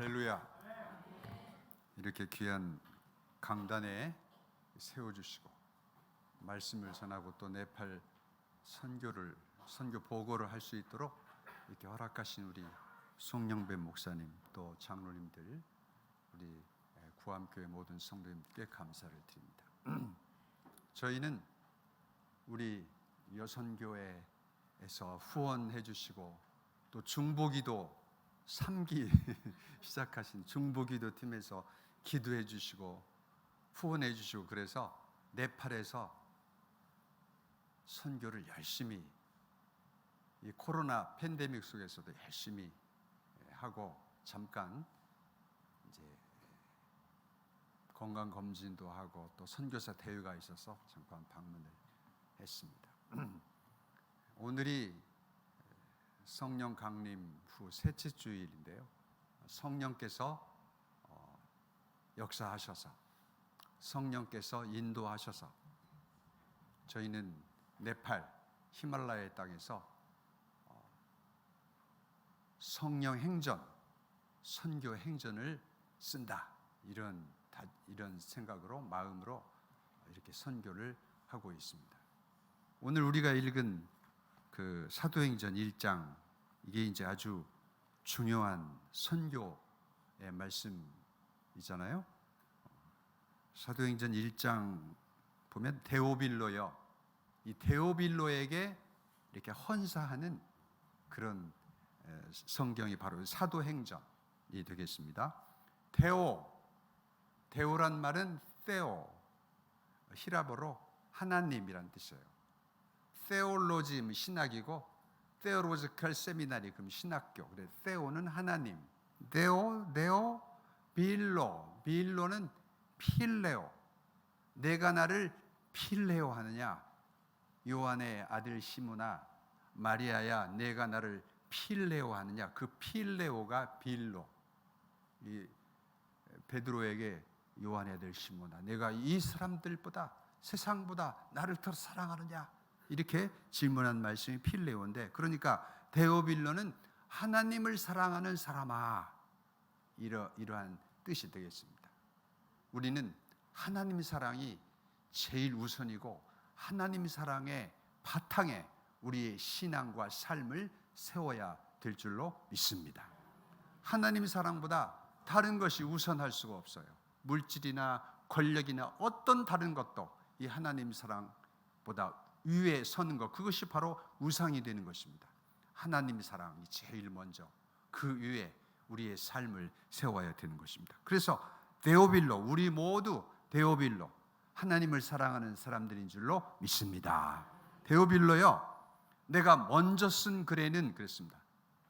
할렐루야. 이렇게 귀한 강단에 세워주시고 말씀을 전하고 또 네팔 선교 보고를 할 수 있도록 이렇게 허락하신 우리 송영배 목사님 또 장로님들, 우리 구암교회 모든 성도님께 감사를 드립니다. 저희는 우리 여선교회에서 후원해 주시고 또 중보기도 3기 시작하신 중보기도 팀에서 기도해 주시고 후원해 주시고, 그래서 네팔에서 선교를 열심히, 이 코로나 팬데믹 속에서도 열심히 하고, 잠깐 이제 건강 검진도 하고 또 선교사 대회가 있어서 잠깐 방문을 했습니다. 오늘이 성령 강림 후 셋째 주일인데요, 성령께서 역사하셔서, 성령께서 인도하셔서 저희는 네팔 히말라야 땅에서 성령 행전, 선교 행전을 쓴다, 이런 생각으로, 마음으로 이렇게 선교를 하고 있습니다. 오늘 우리가 읽은 그 사도행전 1장, 이게 이제 아주 중요한 선교의 말씀이잖아요. 사도행전 1장 보면 데오빌로요, 이 데오빌로에게 이렇게 헌사하는 그런 성경이 바로 사도행전이 되겠습니다. 데오란 말은 테오, 히라보로 하나님이란 뜻이에요. 테올로지는 신학이고 테올로지컬 세미나리, 그럼 신학교. 그래, 테오는 하나님. 네오, 빌로는 필레오. 내가 나를 필레오 하느냐? 요한의 아들 시므나, 마리아야, 내가 나를 필레오 하느냐? 그 필레오가 빌로. 이 베드로에게 요한의 아들 시므나, 내가 이 사람들보다, 세상보다 나를 더 사랑하느냐? 이렇게 질문한 말씀이 필레오인데, 그러니까 데오빌로는 하나님을 사랑하는 사람아, 이러한 뜻이 되겠습니다. 우리는 하나님 사랑이 제일 우선이고 하나님 사랑의 바탕에 우리의 신앙과 삶을 세워야 될 줄로 믿습니다. 하나님 사랑보다 다른 것이 우선할 수가 없어요. 물질이나 권력이나 어떤 다른 것도 이 하나님 사랑보다 위에 서는 것, 그것이 바로 우상이 되는 것입니다. 하나님 사랑이 제일 먼저, 그 위에 우리의 삶을 세워야 되는 것입니다. 그래서 데오빌로, 우리 모두 데오빌로, 하나님을 사랑하는 사람들인 줄로 믿습니다. 데오빌로요, 내가 먼저 쓴 글에는, 그랬습니다.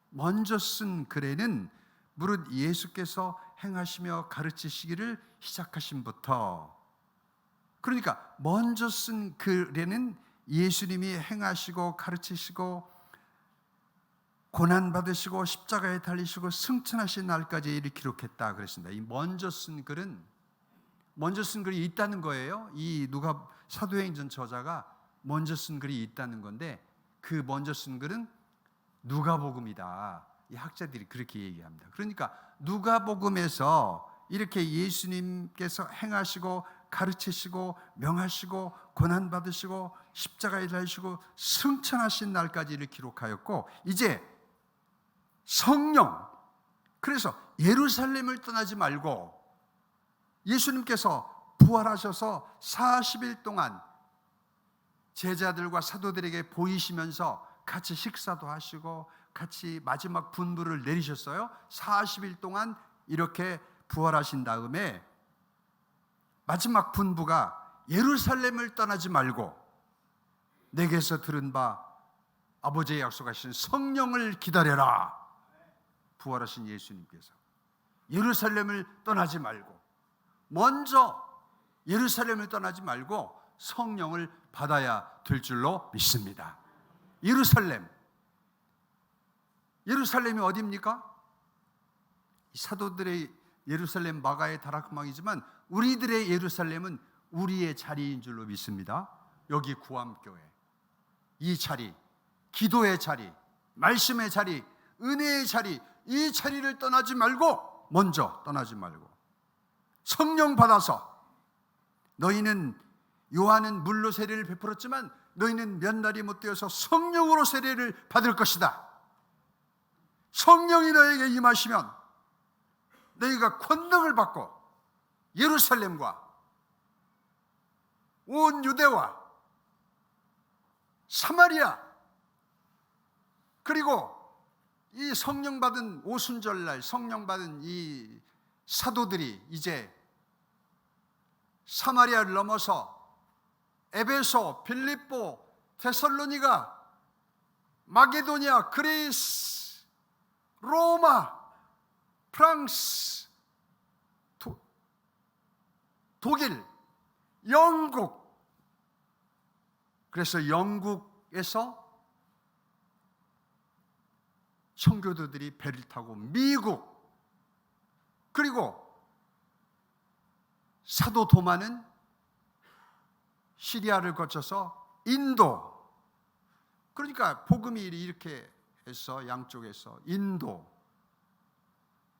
먼저 쓴 글에는 무릇 예수께서 행하시며 가르치시기를 시작하심부터, 그러니까 먼저 쓴 글에는 예수님이 행하시고 가르치시고 고난받으시고 십자가에 달리시고 승천하신 날까지 이를 기록했다 그랬습니다. 이 먼저 쓴 글이 있다는 거예요. 이 누가 사도행전 저자가 먼저 쓴 글이 있다는 건데, 그 먼저 쓴 글은 누가복음이다. 이 학자들이 그렇게 얘기합니다. 그러니까 누가복음에서 이렇게 예수님께서 행하시고 가르치시고 명하시고 고난받으시고 십자가에 달리시고 승천하신 날까지를 기록하였고, 이제 성령, 그래서 예루살렘을 떠나지 말고 예수님께서 부활하셔서 40일 동안 제자들과 사도들에게 보이시면서 같이 식사도 하시고 같이 마지막 분부를 내리셨어요. 40일 동안 이렇게 부활하신 다음에 마지막 분부가 예루살렘을 떠나지 말고 내게서 들은 바 아버지의 약속하신 성령을 기다려라. 부활하신 예수님께서 예루살렘을 떠나지 말고, 먼저 예루살렘을 떠나지 말고 성령을 받아야 될 줄로 믿습니다. 예루살렘이 어디입니까? 사도들의 예루살렘 마가의 다락방이지만 우리들의 예루살렘은 우리의 자리인 줄로 믿습니다. 여기 구암교회, 이 자리, 기도의 자리, 말씀의 자리, 은혜의 자리, 이 자리를 떠나지 말고 먼저 떠나지 말고 성령 받아서 너희는 요한은 물로 세례를 베풀었지만 너희는 몇 날이 못 되어서 성령으로 세례를 받을 것이다. 성령이 너에게 임하시면 너희가 권능을 받고 예루살렘과 온 유대와 사마리아 그리고 이 성령 받은 오순절날 성령 받은 이 사도들이 이제 사마리아를 넘어서 에베소, 빌립보, 데살로니가, 마게도니아, 그리스, 로마, 프랑스, 독일, 영국. 그래서 영국에서 청교도들이 배를 타고 미국, 그리고 사도 도마는 시리아를 거쳐서 인도. 그러니까 복음이 이렇게 해서 양쪽에서 인도.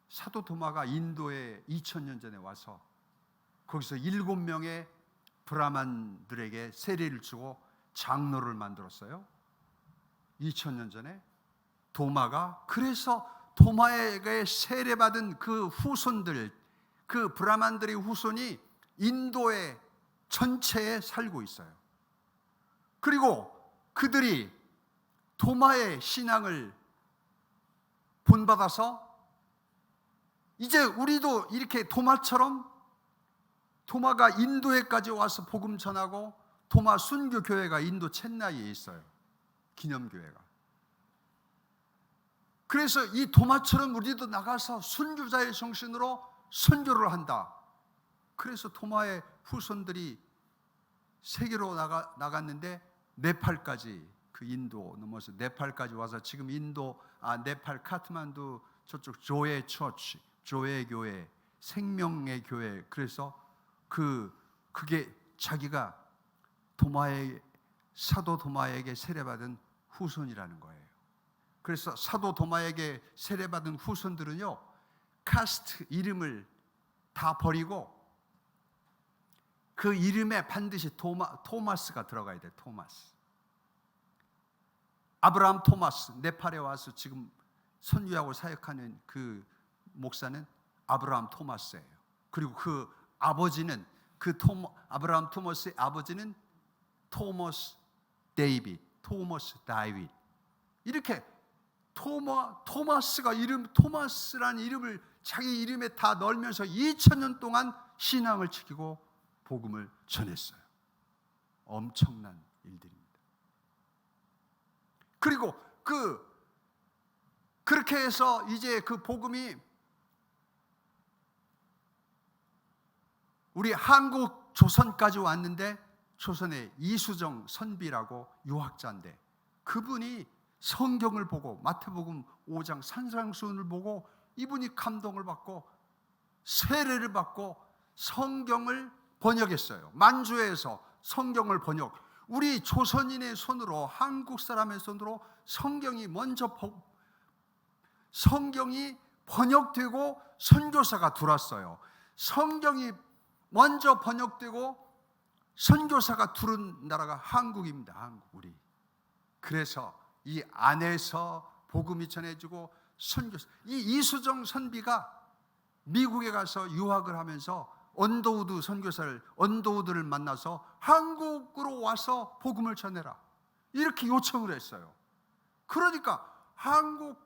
사도 도마가 인도에 2000년 전에 와서 거기서 7명의 브라만들에게 세례를 주고 장로를 만들었어요. 2000년 전에 도마가. 그래서 도마에게 세례받은 그 후손들, 그 브라만들의 후손이 인도의 전체에 살고 있어요. 그리고 그들이 도마의 신앙을 본받아서 이제 우리도 이렇게 도마처럼 도마가 인도에까지 와서 복음 전하고 도마 순교 교회가 인도 첸나이에 있어요. 기념교회가. 그래서 이 도마처럼 우리도 나가서 순교자의 정신으로 선교를 한다. 그래서 도마의 후손들이 세계로 나갔는데 네팔까지, 그 인도 넘어서 네팔까지 와서 지금 인도 네팔 카트만두 저쪽 조에 처치, 조에 교회, 생명의 교회. 그래서 그게 자기가 사도 도마에게 세례받은 후손이라는 거예요. 그래서 사도 도마에게 세례받은 후손들은요, 카스트 이름을 다 버리고 그 이름에 반드시 토마스가 들어가야 돼. 토마스. 아브라함 토마스, 네팔에 와서 지금 선교하고 사역하는 그 목사는 아브라함 토마스예요. 그리고 그 아버지는 아브라함 토마스의 아버지는 토머스 데이빗. 이렇게 토마스가 토마스라는 이름을 자기 이름에 다 넣으면서 2000년 동안 신앙을 지키고 복음을 전했어요. 엄청난 일들입니다. 그리고 그렇게 해서 이제 그 복음이 우리 한국 조선까지 왔는데, 조선의 이수정 선비라고 유학자인데 그분이 성경을 보고 마태복음 5장 산상수훈을 보고 이분이 감동을 받고 세례를 받고 성경을 번역했어요. 만주에서 성경을 번역. 우리 조선인의 손으로, 한국 사람의 손으로 성경이 번역되고 선교사가 들어왔어요. 성경이 먼저 번역되고 선교사가 들은 나라가 한국입니다. 한국, 우리. 그래서 이 안에서 복음이 전해지고 선교사, 이 이수정 선비가 미국에 가서 유학을 하면서 언더우드를 만나서 한국으로 와서 복음을 전해라, 이렇게 요청을 했어요. 그러니까 한국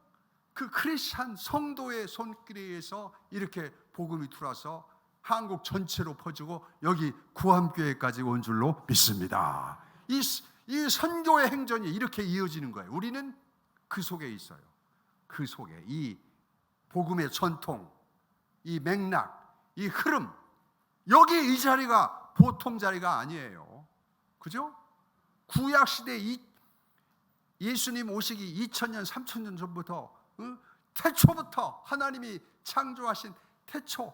그 크리스찬 성도의 손길에 의해서 이렇게 복음이 들어와서 한국 전체로 퍼지고 여기 구암교회까지 온 줄로 믿습니다. 이 선교의 행전이 이렇게 이어지는 거예요. 우리는 그 속에 있어요. 그 속에 이 복음의 전통, 이 맥락, 이 흐름, 여기 이 자리가 보통 자리가 아니에요. 그죠? 구약시대 예수님 오시기 2000년 3000년 전부터, 태초부터 하나님이 창조하신 태초.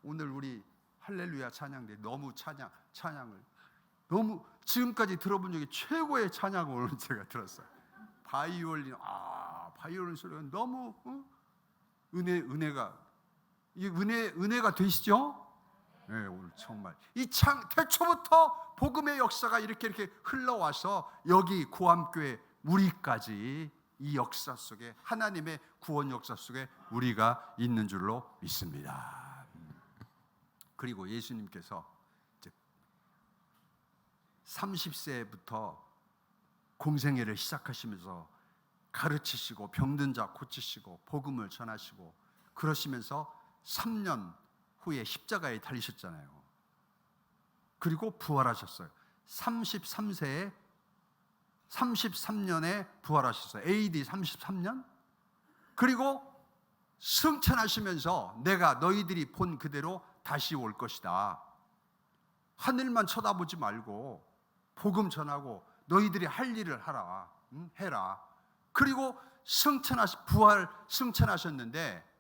오늘 우리 할렐루야 찬양대 너무 찬양을 너무 지금까지 들어본 적이 최고의 찬양을 오늘 제가 들었어요. 바이올린 소리가 너무 은혜가 되시죠? 네, 오늘 정말 이 태초부터 복음의 역사가 이렇게 흘러와서 여기 구암교회 우리까지 이 역사 속에, 하나님의 구원 역사 속에 우리가 있는 줄로 믿습니다. 그리고 예수님께서 이제 30세부터 공생애를 시작하시면서 가르치시고 병든 자 고치시고 복음을 전하시고 그러시면서 3년 후에 십자가에 달리셨잖아요. 그리고 부활하셨어요. 33년에 부활하셨어요. AD 33년. 그리고 승천하시면서 내가 너희들이 본 그대로 다시 올 것이다. 하늘만 쳐다보지 말고 복음 전하고 너희들이 할 일을 해라. 그리고 승천하셨는데,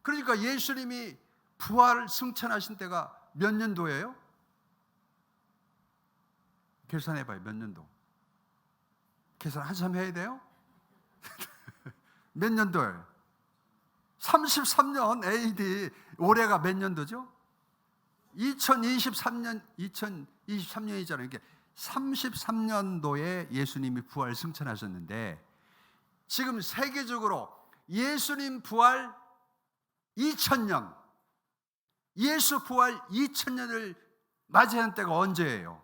그러니까 예수님이 부활 승천하신 때가 몇 년도예요? 계산해봐요. 몇 년도? 계산 한참 해야 돼요? 몇 년도예요? 33년 AD. 올해가 몇 년도죠? 2023년이잖아요. 그러니까 33년도에 예수님이 부활 승천하셨는데, 지금 세계적으로 예수님 부활 2000년, 예수 부활 2000년을 맞이하는 때가 언제예요?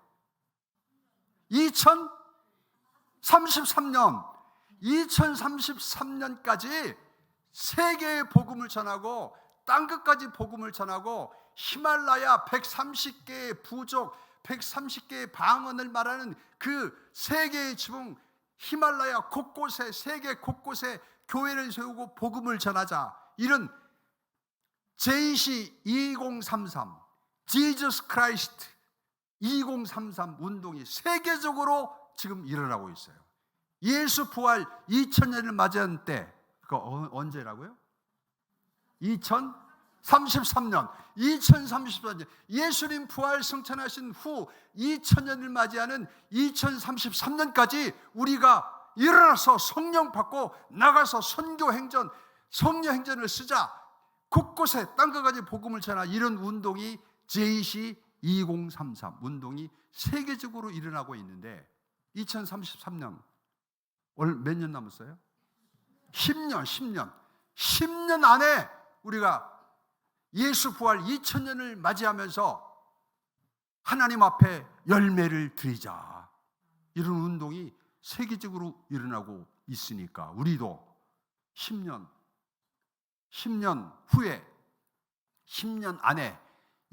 2033년. 2033년까지 세계의 복음을 전하고 땅끝까지 복음을 전하고 히말라야 130개의 부족, 130개의 방언을 말하는 그 세계의 지붕 히말라야 곳곳에, 세계 곳곳에 교회를 세우고 복음을 전하자. 이런 JC 2033, Jesus Christ 2033 운동이 세계적으로 지금 일어나고 있어요. 예수 부활 2000년을 맞이한 때, 그거 언제라고요? 2033년. 예수님 부활 승천하신 후 2000년을 맞이하는 2033년까지 우리가 일어나서 성령 받고 나가서 선교 행전, 성령 행전을 쓰자. 곳곳에 땅끝까지 복음을 전하. 이런 운동이 JC 2033 운동이 세계적으로 일어나고 있는데, 2033년 몇 년 남았어요? 10년 안에 우리가 예수 부활 2000년을 맞이하면서 하나님 앞에 열매를 드리자. 이런 운동이 세계적으로 일어나고 있으니까 우리도 10년 후에 10년 안에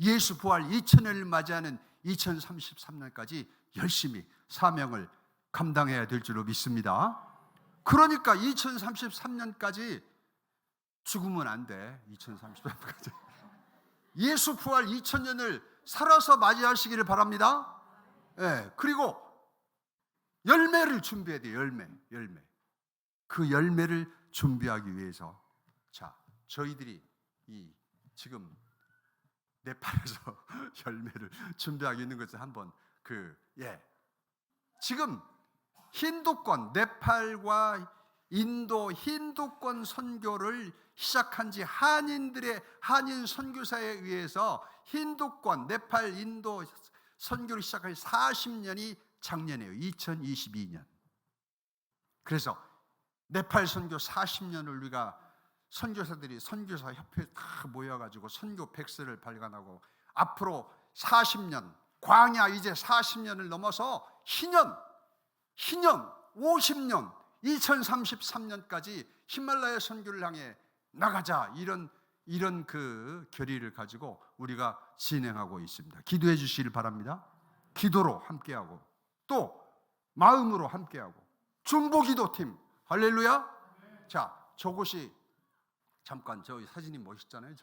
예수 부활 2000년을 맞이하는 2033년까지 열심히 사명을 감당해야 될 줄로 믿습니다. 그러니까 2033년까지 죽으면 안 돼. 2033년까지 예수 부활 2000년을 살아서 맞이하시기를 바랍니다. 네, 그리고 열매를 준비해야 돼요. 열매. 그 열매를 준비하기 위해서, 자, 저희들이 지금 네팔에서 열매를 준비하고 있는 것을 한번 지금 힌두권, 네팔과 인도 힌두권 선교를 시작한 지 한인 선교사에 의해서 힌두권, 네팔, 인도 선교를 시작한 지 40년이 작년이에요. 2022년. 그래서 네팔 선교 40년을 우리가 선교사들이 선교사 협회에 다 모여가지고 선교 백서를 발간하고, 앞으로 40년, 광야 이제 40년을 넘어서 희년 50년 2033년까지 히말라야 선교를 향해 나가자. 이런 그 결의를 가지고 우리가 진행하고 있습니다. 기도해 주시길 바랍니다. 기도로 함께하고 또 마음으로 함께하고 중보기도팀 할렐루야. 자, 저곳이 잠깐 저기 사진이 멋있잖아요.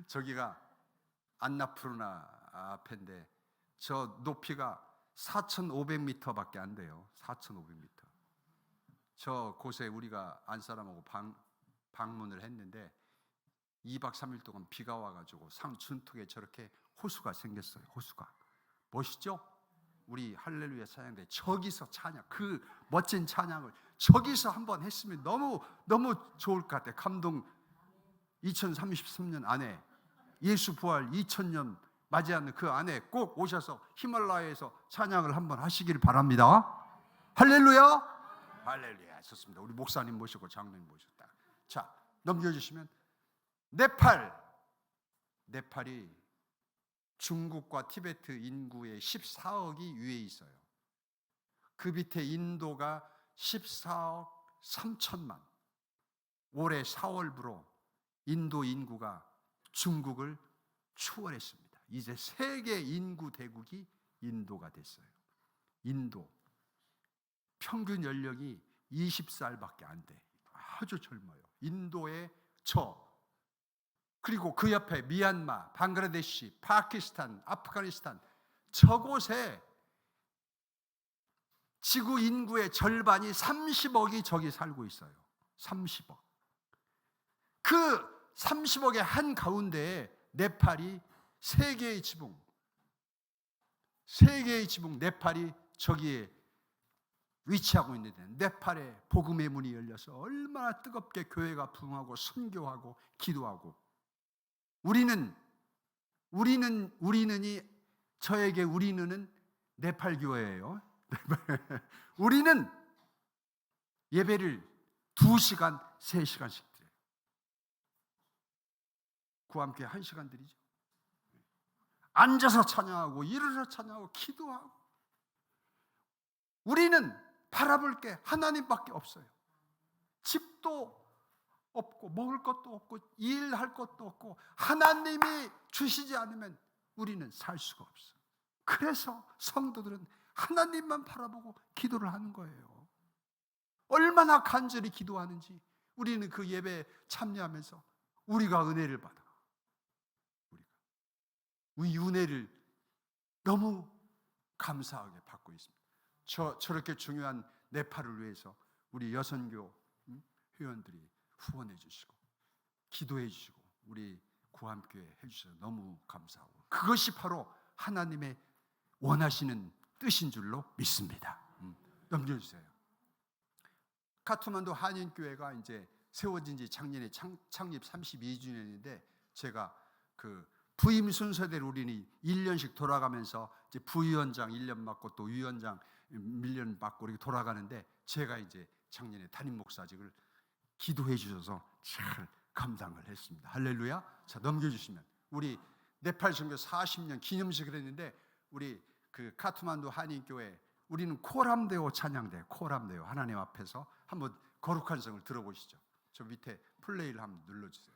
저기가 안나푸르나 앞인데 저 높이가 4,500m밖에 안 돼요. 4,500m. 저 곳에 우리가 안사람하고 방문을 했는데 2박 3일 동안 비가 와가지고 상 준턱에 저렇게 호수가 생겼어요. 호수가 멋있죠? 우리 할렐루야 찬양대 저기서 찬양, 그 멋진 찬양을 저기서 한번 했으면 너무 좋을 것 같아요. 감동. 2033년 안에 예수 부활 2000년 맞이하는 그 안에 꼭 오셔서 히말라야에서 찬양을 한번 하시길 바랍니다. 할렐루야. 할렐루야. 좋습니다. 우리 목사님 모시고 장로님 모셨다. 자, 넘겨주시면 네팔이 중국과 티베트 인구의 14억이 위에 있어요. 그 밑에 인도가 14억 3천만. 올해 4월부로 인도 인구가 중국을 추월했습니다. 이제 세계 인구 대국이 인도가 됐어요. 인도 평균 연령이 20살밖에 안 돼. 아주 젊어요. 인도의 그리고 그 옆에 미얀마, 방글라데시, 파키스탄, 아프가니스탄, 저곳에 지구 인구의 절반이 30억이 저기 살고 있어요. 30억. 그 30억의 한 가운데에 네팔이 세계의 지붕 네팔이 저기에 위치하고 있는데, 네팔에 복음의 문이 열려서 얼마나 뜨겁게 교회가 부흥하고 선교하고 기도하고, 우리는이 네팔 교회예요. 우리는 예배를 2시간, 3시간씩 드려요. 구함교회 1시간 드리죠. 앉아서 찬양하고 일어서 찬양하고 기도하고. 우리는 바라볼 게 하나님밖에 없어요. 집도 없고 먹을 것도 없고 일할 것도 없고 하나님이 주시지 않으면 우리는 살 수가 없어요. 그래서 성도들은 하나님만 바라보고 기도를 하는 거예요. 얼마나 간절히 기도하는지 우리는 그 예배에 참여하면서 우리가 은혜를 받아. 우리 은혜를 너무 감사하게 받고 있습니다. 저렇게 중요한 네팔을 위해서 우리 여선교 회원들이 후원해 주시고 기도해 주시고 우리 구함교회 해주셔서 너무 감사하고, 그것이 바로 하나님의 원하시는 뜻인 줄로 믿습니다. 넘겨주세요. 카트만두 한인교회가 이제 세워진 지 작년에 창립 32주년인데 제가 그 부임 순서대로 우리는 1년씩 돌아가면서 이제 부위원장 1년 맡고 또 위원장 1년 맡고 이렇게 돌아가는데, 제가 이제 작년에 담임 목사직을 기도해 주셔서 잘 감당을 했습니다. 할렐루야. 자, 넘겨주시면 우리 네팔 선교 40년 기념식을 했는데, 우리 그 카트만두 한인교회 우리는 코람데오 찬양대, 코람데오 하나님 앞에서 한번 거룩한 성을 들어보시죠. 저 밑에 플레이를 한번 눌러주세요.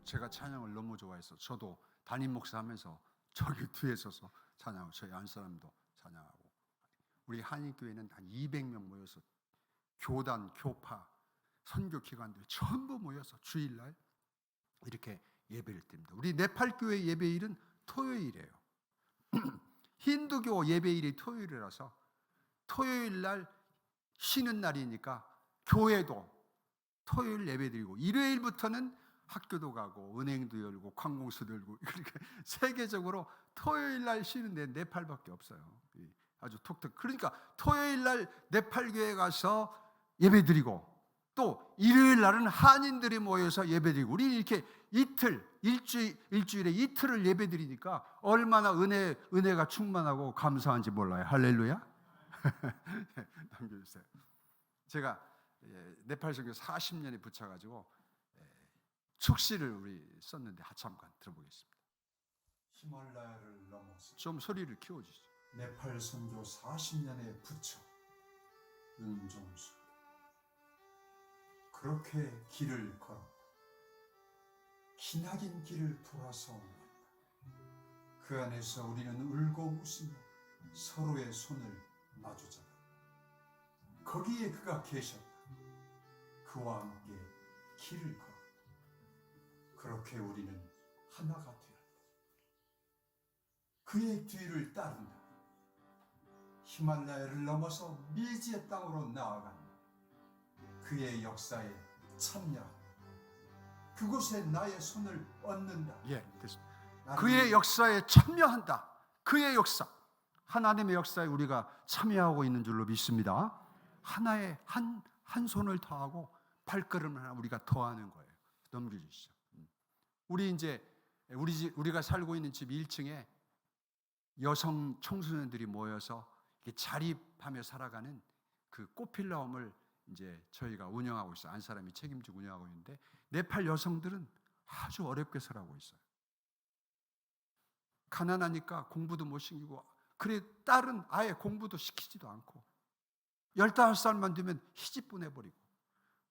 제가 찬양을 너무 좋아해서 저도 담임 목사 하면서 저기 뒤에 서서 찬양하고, 저희 안 사람도 찬양하고, 우리 한인교회는 한 200명 모여서 교단, 교파, 선교 기관들 전부 모여서 주일날 이렇게 예배를 드립니다. 우리 네팔교회 예배일은 토요일이에요. 힌두교 예배일이 토요일이라서 토요일날 쉬는 날이니까 교회도 토요일 예배 드리고, 일요일부터는 학교도 가고 은행도 열고 관공서도 열고 그러니까 세계적으로 토요일 날 쉬는데 네팔밖에 없어요. 아주 톡톡. 그러니까 토요일 날 네팔 교회 가서 예배드리고 또 일요일 날은 한인들이 모여서 예배드리고 우리 이렇게 일주일에 이틀을 예배드리니까 얼마나 은혜가 충만하고 감사한지 몰라요. 할렐루야. 남겨주세요. 제가 네팔 선교 40년에 붙여가지고 축시를 우리 썼는데 하참관 들어보겠습니다. 히말라야를 넘어서 좀 소리를 키워주시죠. 네팔 선교 40년의 부처 윤종수 그렇게 길을 걸었다. 기나긴 길을 돌아서 온다. 그 안에서 우리는 울고 웃으며 서로의 손을 마주잡았다. 거기에 그가 계셨다. 그와 함께 길을 걸었다. 그렇게 우리는 하나가 되었다. 그의 뒤를 따른다. 히말라야를 넘어서 미지의 땅으로 나아간다. 그의 역사에 참여한다. 그곳에 나의 손을 얹는다. 예, 됐습니다. 그의 역사에 참여한다. 그의 역사, 하나님의 역사에 우리가 참여하고 있는 줄로 믿습니다. 하나의 한 손을 더하고 발걸음을 하나 우리가 더하는 거예요. 넘겨주시죠. 우리가 살고 있는 집 1층에 여성 청소년들이 모여서 자립하며 살아가는 그 꽃필라움을 이제 저희가 운영하고 있어요. 안 사람이 책임지고 운영하고 있는데 네팔 여성들은 아주 어렵게 살아가고 있어요. 가난하니까 공부도 못 시키고 그래 딸은 아예 공부도 시키지도 않고 15살만 되면 시집 보내버리고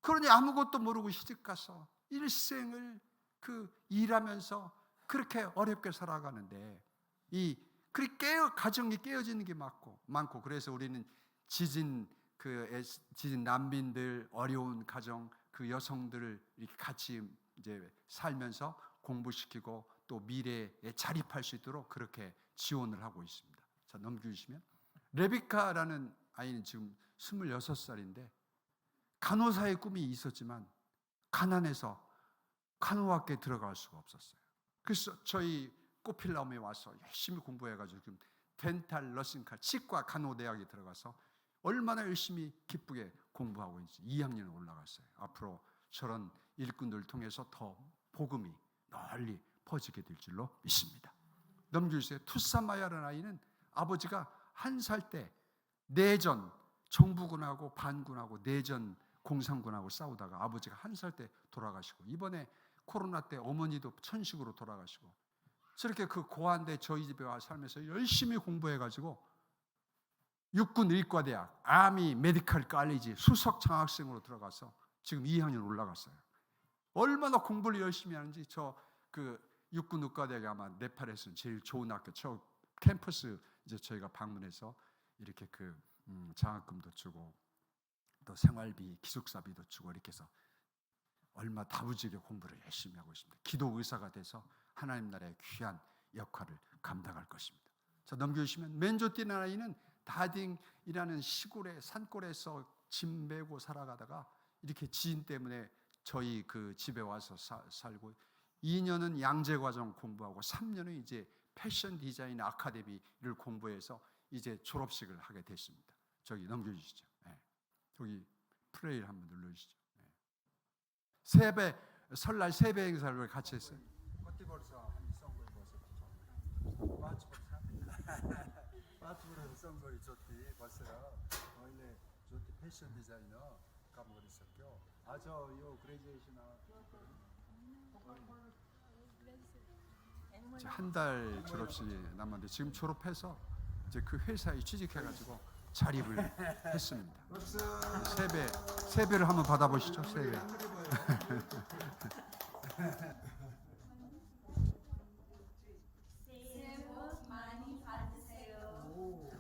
그러니 아무것도 모르고 시집 가서 일생을 일하면서 그렇게 어렵게 살아가는데 가정이 깨어지는 게 많고 그래서 우리는 지진 난민들 어려운 가정 그 여성들을 이렇게 같이 이제 살면서 공부시키고 또 미래에 자립할 수 있도록 그렇게 지원을 하고 있습니다. 자, 넘겨주시면 레비카라는 아이는 지금 26살인데 간호사의 꿈이 있었지만 가난해서 간호학교에 들어갈 수가 없었어요. 그래서 저희 꽃필라움에 와서 열심히 공부해가지고 지금 덴탈 러싱카 치과 간호대학에 들어가서 얼마나 열심히 기쁘게 공부하고 있는지 2학년에 올라갔어요. 앞으로 저런 일꾼들을 통해서 더 복음이 널리 퍼지게 될 줄로 믿습니다. 넘겨주세요. 투사마야라는 아이는 아버지가 1살 때 내전 정부군하고 반군하고 내전 공산군하고 싸우다가 아버지가 1살 때 돌아가시고 이번에 코로나 때 어머니도 천식으로 돌아가시고 저렇게 그 고한데 저희 집에 와 살면서 열심히 공부해가지고 육군 의과대학 아미 메디컬 칼리지 수석 장학생으로 들어가서 지금 2학년 올라갔어요. 얼마나 공부를 열심히 하는지 육군 의과대학이 아마 네팔에서는 제일 좋은 학교 저 캠퍼스 이제 저희가 방문해서 이렇게 장학금도 주고 또 생활비 기숙사비도 주고 이렇게 해서 얼마 다부지게 공부를 열심히 하고 있습니다. 기도 의사가 돼서 하나님 나라의 귀한 역할을 감당할 것입니다. 자, 넘겨주시면 맨조띠는 아이는 다딩이라는 시골의 산골에서 짐 메고 살아가다가 이렇게 지인 때문에 저희 집에 와서 살고 2년은 양재과정 공부하고 3년은 이제 패션 디자인 아카데미를 공부해서 이제 졸업식을 하게 됐습니다. 저기 넘겨주시죠. 네. 여기 플레이를 한번 눌러주시죠. 네. 설날 세배 행사를 같이 했어요. 바트브르 선거리 좋디 벌써요. 원래 좋티 패션 디자이너 까먹 그랬었죠. 요 그레이제이션 이제 한 달 졸업식이 남았는데 지금 졸업해서 이제 그 회사에 취직해가지고 자립을 했습니다. 세배를 한번 받아보시죠. 세배. 새해 복 많이 받으세요.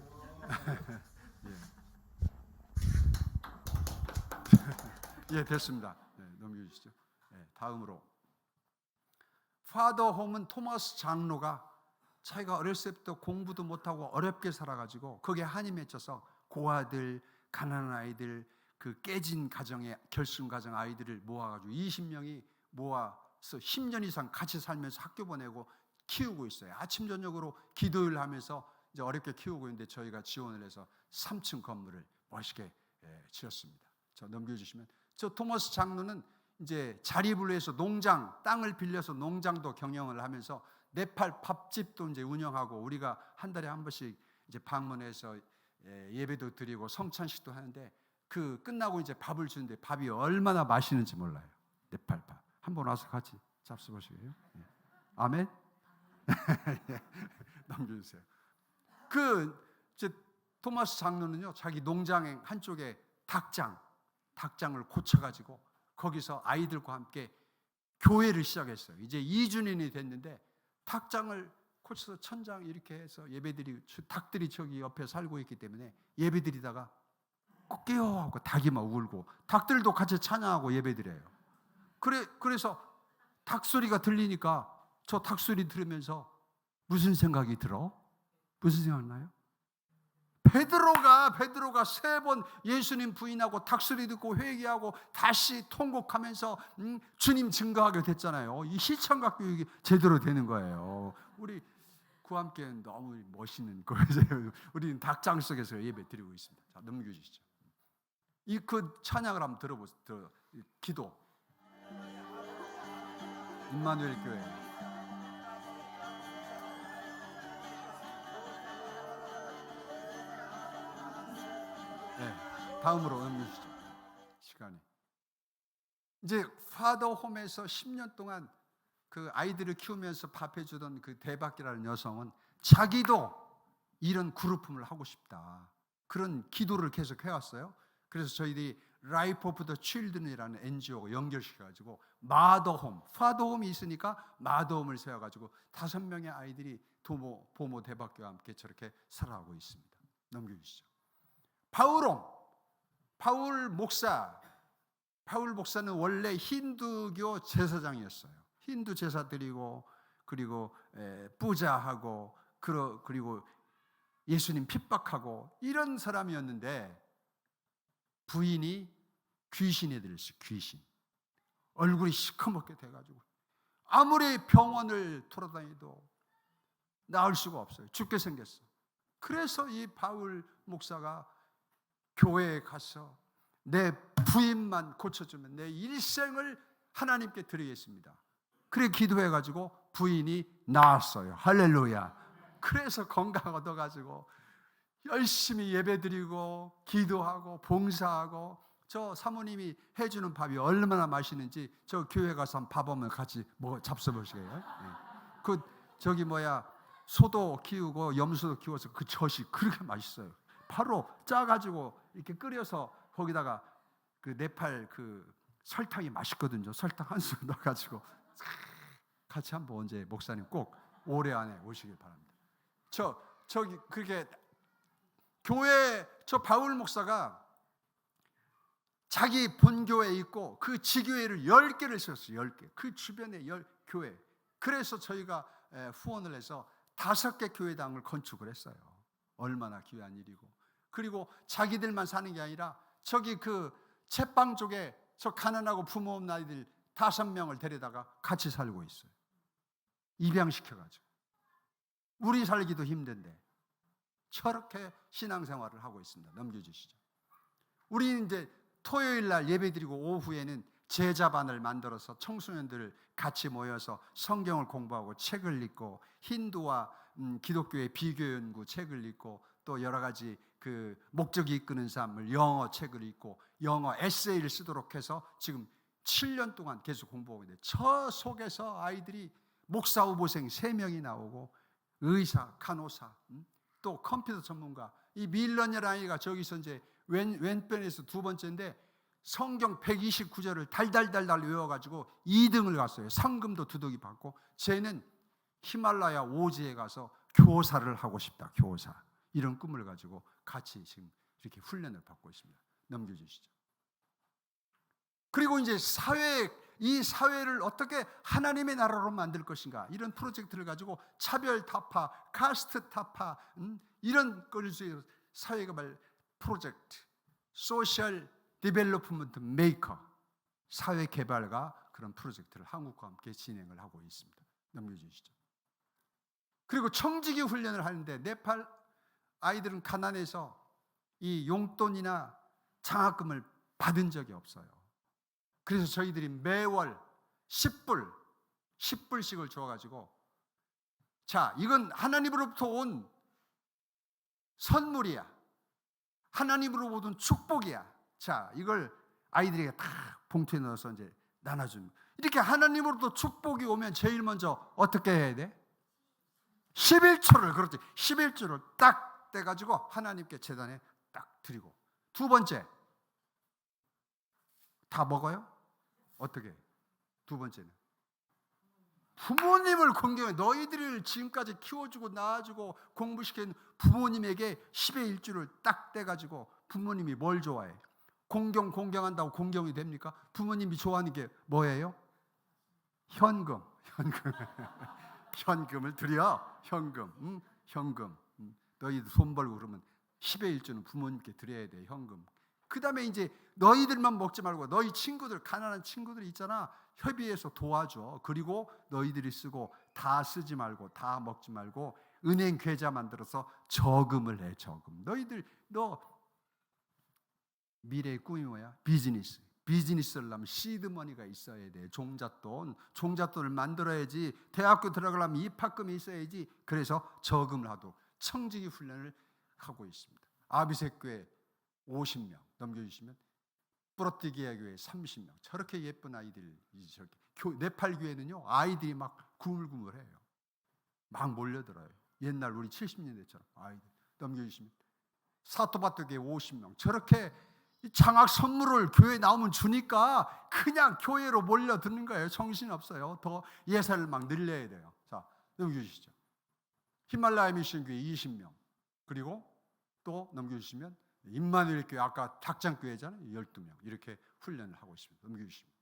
예, 됐습니다. 네, 넘겨주시죠. 네, 다음으로 파더 홈은 토마스 장로가 자기가 어렸을 때부터 공부도 못하고 어렵게 살아가지고 거기에 한이 맺혀서 고아들, 가난한 아이들, 그 깨진 가정의 결순 가정 아이들을 모아가지고 20명이 모아 10년 이상 같이 살면서 학교 보내고 키우고 있어요. 아침 저녁으로 기도를 하면서 이제 어렵게 키우고 있는데 저희가 지원을 해서 3층 건물을 멋있게 지었습니다. 저 넘겨주시면, 저 토머스 장로는 이제 자립을 위해서 농장, 땅을 빌려서 농장도 경영을 하면서 네팔 밥집도 이제 운영하고, 우리가 한 달에 한 번씩 이제 방문해서 예배도 드리고 성찬식도 하는데, 그 끝나고 이제 밥을 주는데 밥이 얼마나 맛있는지 몰라요. 네팔 밥. 한번 와서 같이 잡숴보시게요. 아멘. 넘겨주세요. 이제 토마스 장로는요, 자기 농장 한쪽에 닭장을 고쳐가지고 거기서 아이들과 함께 교회를 시작했어요. 이제 2주년이 됐는데 닭장을 고쳐서 천장 이렇게 해서 닭들이 저기 옆에 살고 있기 때문에 예배드리다가 꺾여 하고 닭이 막 울고, 닭들도 같이 찬양하고 예배드려요. 그래서 닭 소리가 들리니까 저 닭 소리 들으면서 무슨 생각이 들어? 무슨 생각나요? 베드로가 3번 예수님 부인하고 닭 소리 듣고 회개하고 다시 통곡하면서 주님 증거하게 됐잖아요. 이 시청각 교육이 제대로 되는 거예요. 우리 구함교회는 너무 멋있는 거예요. 우리는 닭장 속에서 예배 드리고 있습니다. 자, 넘겨주시죠. 그 찬양을 한번 들어보세요. 기도. 임마누엘 교회. 네, 다음으로 넘겨주시죠. 시간이. 이제 파더홈에서 10년 동안 그 아이들을 키우면서 밥해주던 그 대박이라는 여성은 자기도 이런 그룹품을 하고 싶다, 그런 기도를 계속 해왔어요. 그래서 저희들이 라이프 오브 더 칠드런이라는 NGO가 연결시켜가지고 마더홈, 파더홈이 있으니까 마더홈을 세워가지고 5명의 아이들이 보모 대박교와 함께 저렇게 살아가고 있습니다. 넘겨주시죠. 바울 목사는 원래 힌두교 제사장이었어요. 힌두 제사 드리고, 그리고 부자하고, 그리고 예수님 핍박하고 이런 사람이었는데, 부인이 귀신에 들렸어요. 귀신. 얼굴이 시커멓게 돼가지고 아무리 병원을 돌아다니도 나을 수가 없어요. 죽게 생겼어. 그래서 이 바울 목사가 교회에 가서 내 부인만 고쳐주면 내 일생을 하나님께 드리겠습니다. 그래 기도해가지고 부인이 나았어요. 할렐루야. 그래서 건강 얻어가지고 열심히 예배드리고 기도하고 봉사하고, 저 사모님이 해주는 밥이 얼마나 맛있는지 저 교회 가서 한 밥 오면 같이 잡숴보시게요. 소도 키우고 염소도 키워서 그 젖이 그렇게 맛있어요. 바로 짜가지고 이렇게 끓여서 거기다가 그 네팔 그 설탕이 맛있거든요. 설탕 한 술 넣어가지고 같이 한번 언제 목사님 꼭 올해 안에 오시길 바랍니다. 저기 그렇게 교회, 저 바울 목사가 자기 본교회에 있고 그 지교회를 10개를 세웠어요. 10개. 그 주변에 교회. 그래서 저희가 후원을 해서 5개 교회당을 건축을 했어요. 얼마나 귀한 일이고. 그리고 자기들만 사는 게 아니라 저기 그 채빵 쪽에 저 가난하고 부모 없는 아이들 5명을 데려다가 같이 살고 있어요. 입양시켜가지고. 우리 살기도 힘든데 저렇게 신앙생활을 하고 있습니다. 넘겨주시죠. 우리는 이제 토요일 날 예배드리고 오후에는 제자반을 만들어서 청소년들을 같이 모여서 성경을 공부하고 책을 읽고, 힌두와 기독교의 비교 연구 책을 읽고, 또 여러 가지 그 목적이 이끄는 삶을 영어 책을 읽고 영어 에세이를 쓰도록 해서 지금 7년 동안 계속 공부하고 있는데, 저 속에서 아이들이 목사 후보생 3명이 나오고 의사, 간호사, 또 컴퓨터 전문가, 이 밀러니얼 아이가 저기서 이제 왼편에서 2번째인데 성경 129절을 달달달달 외워가지고 2등을 갔어요. 상금도 두둑이 받고, 쟤는 히말라야 오지에 가서 교사를 하고 싶다. 교사. 이런 꿈을 가지고 같이 지금 이렇게 훈련을 받고 있습니다. 넘겨주시죠. 그리고 이제 이 사회를 어떻게 하나님의 나라로 만들 것인가, 이런 프로젝트를 가지고 차별 타파, 카스트 타파, 이런 것을 사회가 프로젝트, 소셜 디벨롭먼트 메이커, 사회 개발가 그런 프로젝트를 한국과 함께 진행을 하고 있습니다. 넘겨주시죠. 그리고 청지기 훈련을 하는데 네팔 아이들은 가난해서 이 용돈이나 장학금을 받은 적이 없어요. 그래서 저희들이 매월 10불씩을 줘가지고, 자, 이건 하나님으로부터 온 선물이야, 하나님으로부터 온 축복이야, 자, 이걸 아이들에게 다 봉투에 넣어서 이제 나눠줍니다. 이렇게 하나님으로부터 축복이 오면 제일 먼저 어떻게 해야 돼? 11조를, 그렇지, 11조를 딱 떼가지고 하나님께 제단에 딱 드리고, 두 번째, 다 먹어요? 어떻게? 두 번째는 부모님을 공경해. 너희들을 지금까지 키워주고 낳아주고 공부시킨 부모님에게 10의 1조를 딱 떼가지고, 부모님이 뭘 좋아해? 공경한다고 공경이 됩니까? 부모님이 좋아하는 게 뭐예요? 현금. 현금을 드려. 현금. 너희들 돈 벌고 그러면 10의 1조는 부모님께 드려야 돼. 현금. 그 다음에 이제 너희들만 먹지 말고 너희 친구들, 가난한 친구들 있잖아, 협의해서 도와줘. 그리고 너희들이 쓰고 다 쓰지 말고, 다 먹지 말고 은행 계좌 만들어서 저금을 해. 저금. 너 미래의 꿈이 뭐야? 비즈니스를 하면 시드머니가 있어야 돼. 종잣돈을 만들어야지. 대학교 들어가려면 입학금이 있어야지. 그래서 저금을 하도록 청지기 훈련을 하고 있습니다. 아비색 교회 50명 넘겨주시면, 뿌러띠기아 교회 30명. 저렇게 예쁜 아이들이, 네팔 교회는요, 아이들이 막 구물구물해요. 막 몰려들어요. 옛날 우리 70년대처럼 아이들. 넘겨주시면, 사토바토 교회 50명. 저렇게 장학 선물을 교회에 나오면 주니까 그냥 교회로 몰려드는 거예요. 정신없어요. 더 예산을 막 늘려야 돼요. 자, 넘겨주시죠. 히말라야 미션 교회 20명. 그리고 또 넘겨주시면 임마누엘 교회, 아까 닭장교회잖아요, 12명. 이렇게 훈련을 하고 있습니다. 넘겨주시면,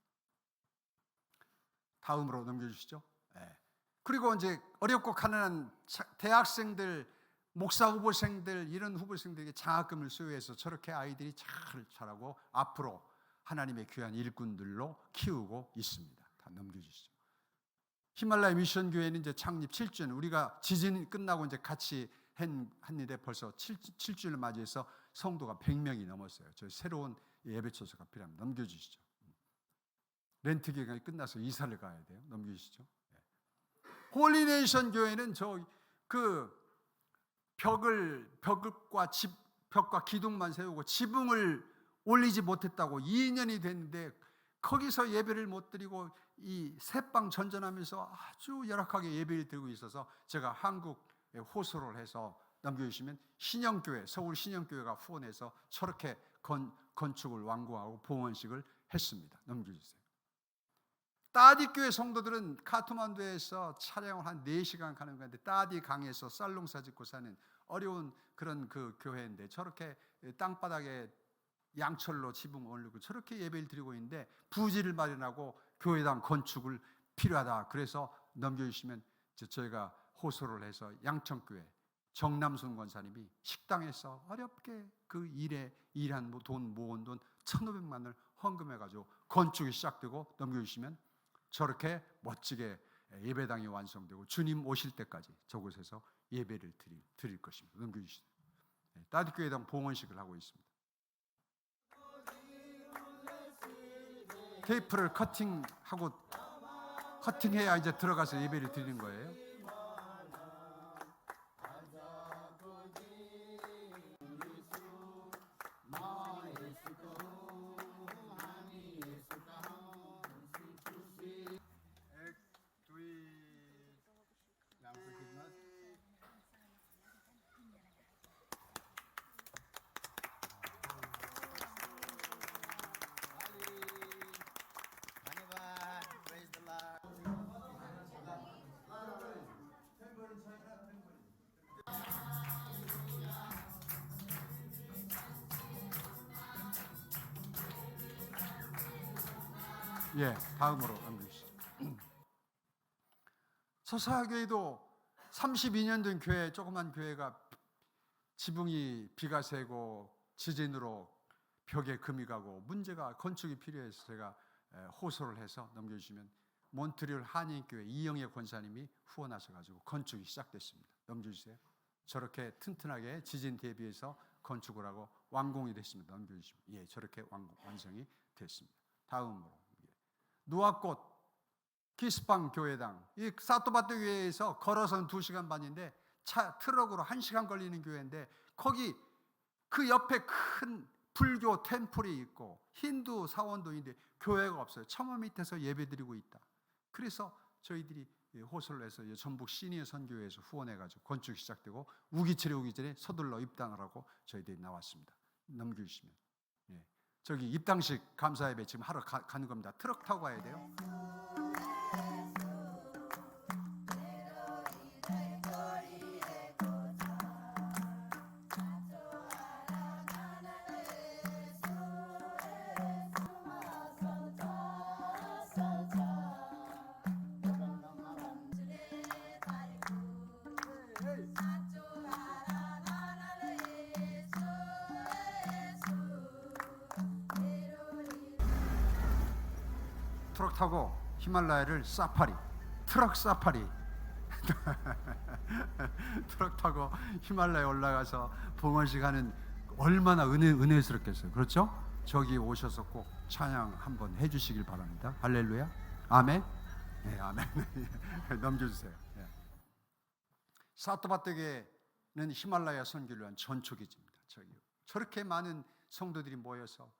다음으로 넘겨주시죠. 네. 그리고 이제 어렵고 가난한 대학생들, 목사 후보생들, 이런 후보생들에게 장학금을 수여해서 저렇게 아이들이 잘 자라고 앞으로 하나님의 귀한 일꾼들로 키우고 있습니다. 다 넘겨주시죠. 히말라야 미션 교회는 이제 창립 7주년, 우리가 지진 끝나고 이제 같이 한 일에 벌써 7주년을 맞이해서 성도가 100명이 넘었어요. 저 새로운 예배처소가 필요합니다. 넘겨주시죠. 렌트 기간이 끝나서 이사를 가야 돼요. 넘겨주시죠. 홀리네이션 교회는 벽과 기둥만 세우고 지붕을 올리지 못했다고 2년이 됐는데, 거기서 예배를 못 드리고 이 새빵 전전하면서 아주 열악하게 예배를 드리고 있어서 제가 한국에 호소를 해서, 넘겨주시면, 신영교회, 서울 신영교회가 후원해서 저렇게 건축을 완공하고 봉헌식을 했습니다. 넘겨주세요. 따디교회 성도들은 카트만두에서 차량을 한 4시간 가는 건데, 따디 강에서 쌀농사 짓고 사는 어려운 그런 그 교회인데, 저렇게 땅바닥에 양철로 지붕 올리고 저렇게 예배를 드리고 있는데, 부지를 마련하고 교회당 건축을 필요하다. 그래서 넘겨주시면, 저희가 호소를 해서 양천교회 정남순 권사님이 식당에서 어렵게 그 일한 돈 모은 돈 1,500만 원을 헌금해가지고 건축이 시작되고, 넘겨주시면 저렇게 멋지게 예배당이 완성되고 주님 오실 때까지 저곳에서 예배를 드릴 것입니다. 넘겨주시죠. 따뜻교회당 봉헌식을 하고 있습니다. 테이프를 커팅해야 이제 들어가서 예배를 드리는 거예요. 예, 다음으로 넘기시죠. 서사교회도 32년 된 교회, 조그만 교회가 지붕이 비가 새고 지진으로 벽에 금이 가고 문제가, 건축이 필요해서 제가 호소를 해서 넘겨주시면 몬트리올 한인교회 이영애 권사님이 후원하셔가지고 건축이 시작됐습니다. 넘겨주세요. 저렇게 튼튼하게 지진 대비해서 건축을 하고 완공이 됐습니다. 넘겨주시면 예, 저렇게 완성이 됐습니다. 다음으로 노아꽃 기스방 교회당, 이 사토바토 교회에서 걸어서 2시간 반인데 트럭으로 1시간 걸리는 교회인데 거기 그 옆에 큰 불교 템플이 있고 힌두 사원도 있는데 교회가 없어요. 처마 밑에서 예배드리고 있다. 그래서 저희들이 호소를 해서 전북 시니어 선교회에서 후원해가지고 건축이 시작되고 우기철이 오기 전에 서둘러 입당을 하고 저희들이 나왔습니다. 넘겨주시면 저기 입당식 감사예배 지금 하러 가는 겁니다. 트럭 타고 가야 돼요. 트럭 타고 히말라야를 트럭 사파리 트럭 타고 히말라야 올라가서 봉헌식 하는 얼마나 은혜스럽겠어요. 그렇죠? 저기 오셔서 꼭 찬양 한번 해주시길 바랍니다. 할렐루야. 아멘. 네, 아멘. 넘겨주세요. 네. 사토바토교회는 히말라야 선교를 위한 전초기지입니다. 저렇게 많은 성도들이 모여서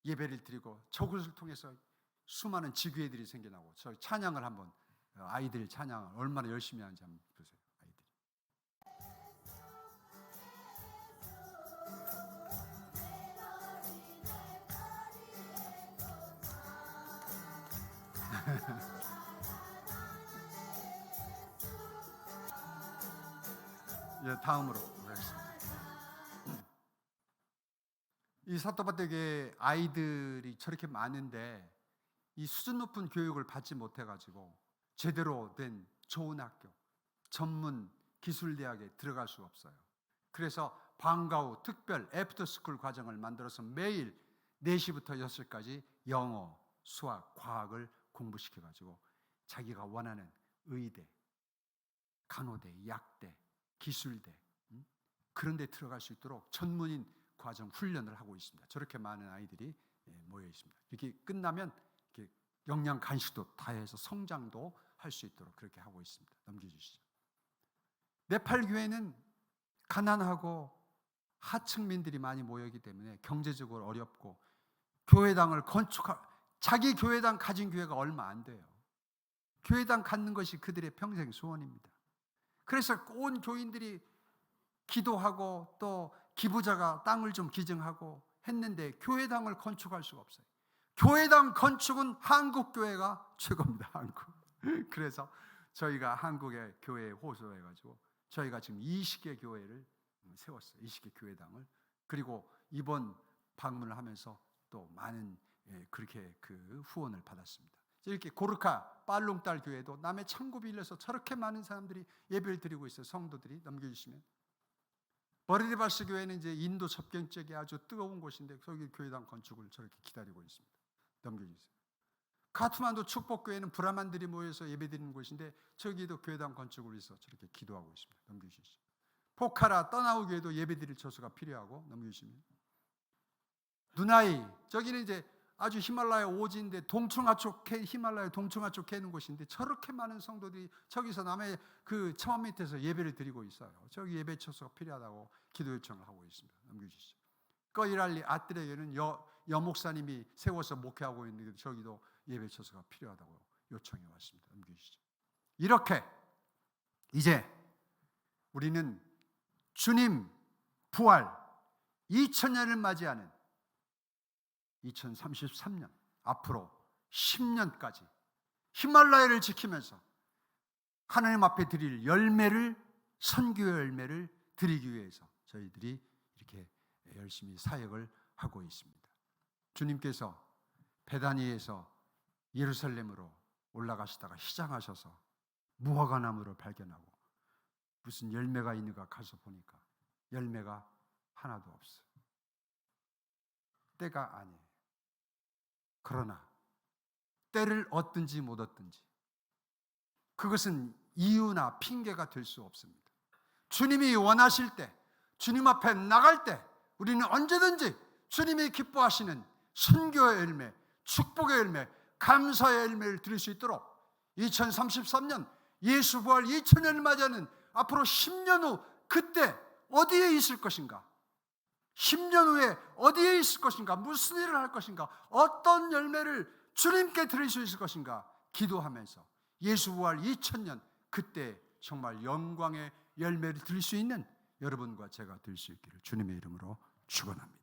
예배를 드리고 저곳을 통해서 수많은 지교회들이 생겨나고 저 찬양을 한번 아이들 찬양을 얼마나 열심히 하는지 한번 보세요. 예, 다음으로 하겠습니다. 이 사토바토교회 아이들이 저렇게 많은데 이 수준 높은 교육을 받지 못해가지고 제대로 된 좋은 학교, 전문 기술대학에 들어갈 수 없어요. 그래서 방과 후 특별 애프터스쿨 과정을 만들어서 매일 4시부터 6시까지 영어, 수학, 과학을 공부시켜가지고 자기가 원하는 의대, 간호대, 약대, 기술대 그런 데 들어갈 수 있도록 전문인 과정 훈련을 하고 있습니다. 저렇게 많은 아이들이 모여 있습니다. 이렇게 끝나면 이렇게 영양 간식도 다 해서 성장도 할 수 있도록 그렇게 하고 있습니다. 넘겨주시죠. 네팔 교회는 가난하고 하층민들이 많이 모이기 때문에 경제적으로 어렵고 교회당을 자기 교회당 가진 교회가 얼마 안 돼요. 교회당 갖는 것이 그들의 평생 소원입니다. 그래서 온 교인들이 기도하고 또 기부자가 땅을 좀 기증하고 했는데 교회당을 건축할 수가 없어요. 교회당 건축은 한국 교회가 최고입니다. 한국. 그래서 저희가 한국의 교회에 호소해가지고 저희가 지금 20개 교회를 세웠어요. 20개 교회당을. 그리고 이번 방문을 하면서 또 많은 그렇게 그 후원을 받았습니다. 이렇게 고르카 빨룽딸 교회도 남의 창고 빌려서 저렇게 많은 사람들이 예배를 드리고 있어요. 성도들이. 넘겨주시면 버리디바스 교회는 이제 인도 접경 쪽에 아주 뜨거운 곳인데 거기 교회당 건축을 저렇게 기다리고 있습니다. 넘겨주세요. 카트만두 축복교회는 브라만들이 모여서 예배드리는 곳인데 저기도 교회당 건축을 위해서 저렇게 기도하고 있습니다. 넘겨주시죠. 포카라 떠나우 교회도 예배드릴 처소가 필요하고. 넘겨주시면 누나이 저기는 이제 아주 히말라야 오지인데 히말라야 동충하 쪽 캐는 곳인데 저렇게 많은 성도들이 저기서 남의 그 처마 밑에서 예배를 드리고 있어요. 저기 예배 처소가 필요하다고 기도 요청을 하고 있습니다. 넘겨주시죠. 꺼이랄리 아뜰에게는 여목사님이 세워서 목회하고 있는데 저기도 예배 처소가 필요하다고 요청해 왔습니다. 넘겨주시죠. 이렇게 이제 우리는 주님 부활 2000년을 맞이하는 2033년 앞으로 10년까지 히말라야를 지키면서 하나님 앞에 드릴 열매를 선교의 열매를 드리기 위해서 저희들이 이렇게 열심히 사역을 하고 있습니다. 주님께서 베다니에서 예루살렘으로 올라가시다가 시장하셔서 무화과나무를 발견하고 무슨 열매가 있는가 가서 보니까 열매가 하나도 없어요. 때가 아니에요. 그러나 때를 얻든지 못 얻든지 그것은 이유나 핑계가 될 수 없습니다. 주님이 원하실 때, 주님 앞에 나갈 때 우리는 언제든지 주님이 기뻐하시는 선교의 열매, 축복의 열매, 감사의 열매를 드릴 수 있도록 2033년 예수 부활 2000년을 맞이하는 앞으로 10년 후 그때 어디에 있을 것인가? 10년 후에 어디에 있을 것인가? 무슨 일을 할 것인가? 어떤 열매를 주님께 드릴 수 있을 것인가? 기도하면서 예수 부활 2000년 그때 정말 영광의 열매를 드릴 수 있는 여러분과 제가 될 수 있기를 주님의 이름으로 축원합니다.